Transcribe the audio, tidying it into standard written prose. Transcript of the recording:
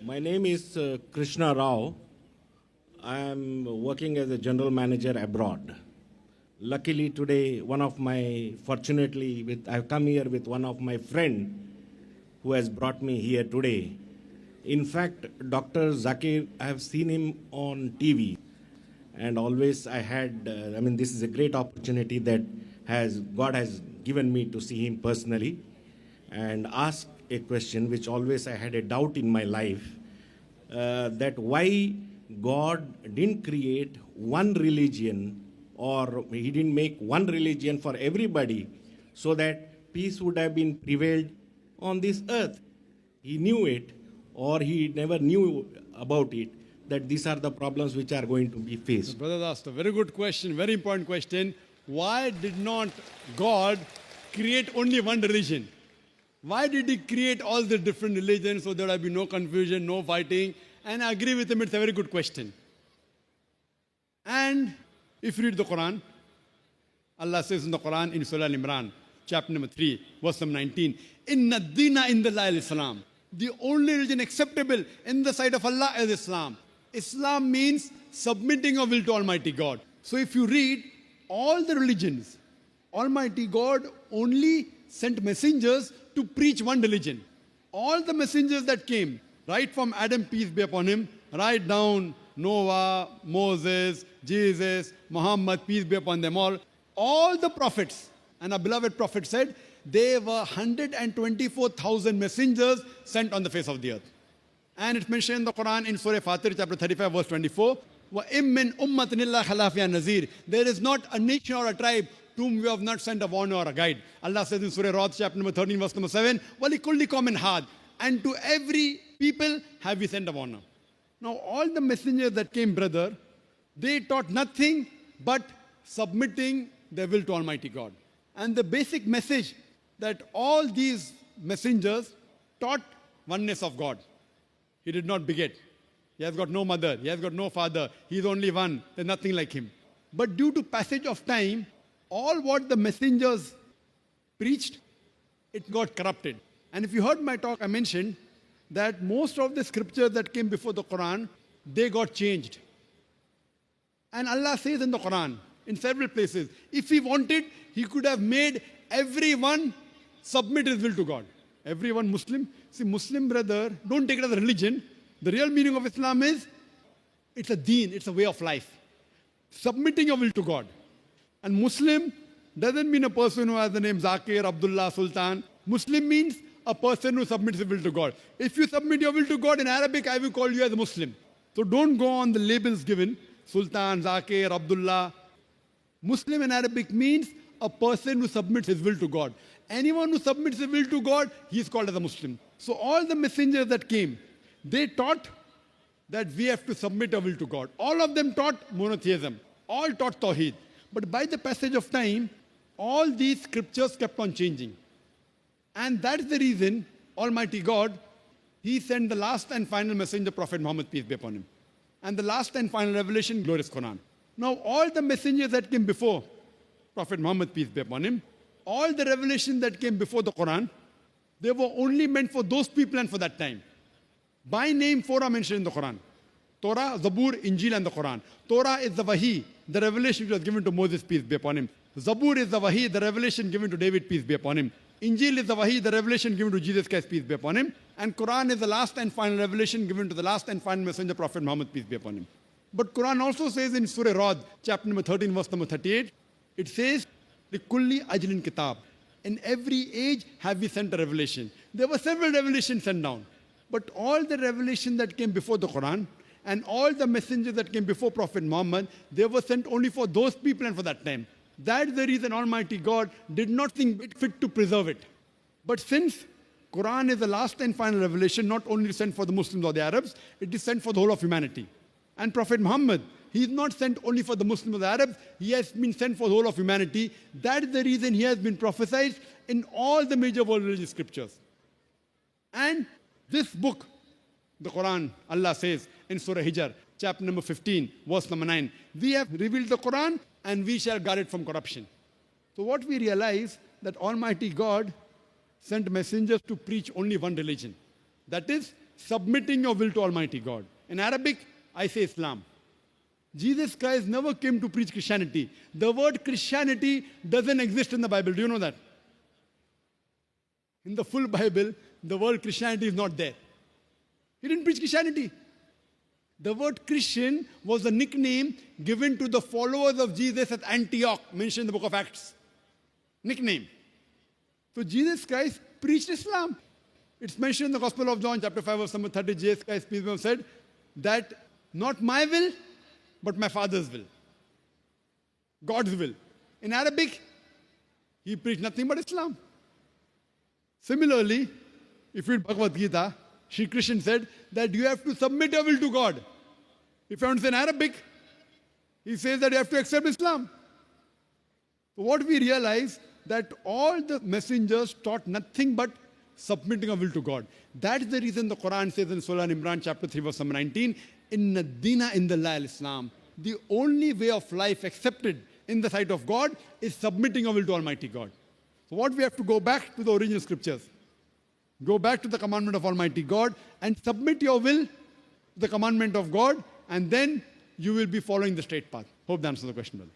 My name is Krishna Rao. I am working as a general manager abroad. Luckily today, I've come here with one of my friend who has brought me here today. In fact, Dr. Zakir, I have seen him on TV, and always this is a great opportunity that God has given me to see him personally and ask a question which always I had a doubt in my life, that why God didn't create one religion, or he didn't make one religion for everybody so that peace would have been prevailed on this earth. He knew it, or he never knew about it, that these are the problems which are going to be faced. Brother asked a very good question, very important question. Why did not God create only one religion? Why did he create all the different religions so there would be no confusion, no fighting? And I agree with him, it's a very good question. And if you read the Quran, Allah says in the Quran in Surah Al-Imran, chapter number 3, verse number 19, Inna dina indallahi al-Islam. The only religion acceptable in the sight of Allah is Islam. Islam means submitting your will to Almighty God. So if you read all the religions, Almighty God only sent messengers to preach one religion. All the messengers that came, right from Adam, peace be upon him, right down Noah, Moses, Jesus, Muhammad, peace be upon them all the prophets, and our beloved prophet said, there were 124,000 messengers sent on the face of the earth. And it's mentioned in the Quran in Surah Fatir, chapter 35, verse 24, وَإِم مِّنْ أُمَّةٍ إِلَّا خَلَا فِيهَا نَذِيرٌ. There is not a nation or a tribe to whom we have not sent a warner or a guide. Allah says in Surah Ra'd, chapter number 13, verse number 7, وَلِكُلِّ قَوْمٍ هَادٍ. And to every people have we sent a warner. Now all the messengers that came, brother, they taught nothing but submitting their will to Almighty God. And the basic message that all these messengers taught oneness of God. He did not beget. He has got no mother. He has got no father. He is only one. There's nothing like him. But due to passage of time, all what the messengers preached, it got corrupted. And if you heard my talk, I mentioned that most of the scriptures that came before the Quran, they got changed. And Allah says in the Quran, in several places, if He wanted, He could have made everyone submit his will to God. Everyone Muslim. See, Muslim brother, don't take it as a religion. The real meaning of Islam is, it's a deen, it's a way of life. Submitting your will to God. And Muslim doesn't mean a person who has the name Zakir, Abdullah, Sultan. Muslim means a person who submits his will to God. If you submit your will to God in Arabic, I will call you as a Muslim. So don't go on the labels given, Sultan, Zakir, Abdullah. Muslim in Arabic means a person who submits his will to God. Anyone who submits his will to God, he is called as a Muslim. So all the messengers that came, they taught that we have to submit our will to God. All of them taught monotheism. All taught Tawheed. But by the passage of time, all these scriptures kept on changing. And that is the reason Almighty God, He sent the last and final messenger, Prophet Muhammad, peace be upon him. And the last and final revelation, glorious Quran. Now all the messengers that came before Prophet Muhammad, peace be upon him, all the revelations that came before the Quran, they were only meant for those people and for that time. By name, 4 are mentioned in the Quran. Torah, Zabur, Injil, and the Quran. Torah is the Wahi, the revelation which was given to Moses, peace be upon him. Zabur is the Wahi, the revelation given to David, peace be upon him. Injil is the Wahi, the revelation given to Jesus Christ, peace be upon him. And Quran is the last and final revelation given to the last and final messenger, Prophet Muhammad, peace be upon him. But Quran also says in Surah Ra'd, chapter number 13, verse number 38, it says, لِكُلِّ أَجْلٍ kitab. In every age have we sent a revelation. There were several revelations sent down. But all the revelation that came before the Quran and all the messengers that came before Prophet Muhammad, they were sent only for those people and for that time. That is the reason Almighty God did not think it fit to preserve it. But since Quran is the last and final revelation, not only sent for the Muslims or the Arabs, it is sent for the whole of humanity. And Prophet Muhammad, he is not sent only for the Muslims or the Arabs, he has been sent for the whole of humanity. That is the reason he has been prophesied in all the major world religious scriptures. And this book, the Quran, Allah says in Surah Hijr, chapter number 15, verse number 9, we have revealed the Quran and we shall guard it from corruption. So what we realize, that Almighty God sent messengers to preach only one religion. That is submitting your will to Almighty God. In Arabic, I say Islam. Jesus Christ never came to preach Christianity. The word Christianity doesn't exist in the Bible. Do you know that? In the full Bible, the word Christianity is not there. He didn't preach Christianity. The word Christian was a nickname given to the followers of Jesus at Antioch, mentioned in the book of Acts. Nickname. So Jesus Christ preached Islam. It's mentioned in the Gospel of John, chapter 5, verse number 30. Jesus Christ, peace be upon him, said that not my will, but my Father's will. God's will. In Arabic, he preached nothing but Islam. Similarly, if you read Bhagavad Gita, Sri Krishna said that you have to submit your will to God. If you understand Arabic, he says that you have to accept Islam. So what we realize that all the messengers taught nothing but submitting our will to God. That's the reason the Quran says in Surah Al-Imran, chapter 3, verse number 19, Inna dina indallahi al-Islam. The only way of life accepted in the sight of God is submitting our will to Almighty God. So what we have to go back to the original scriptures. Go back to the commandment of Almighty God and submit your will to the commandment of God, and then you will be following the straight path. Hope that answers the question well.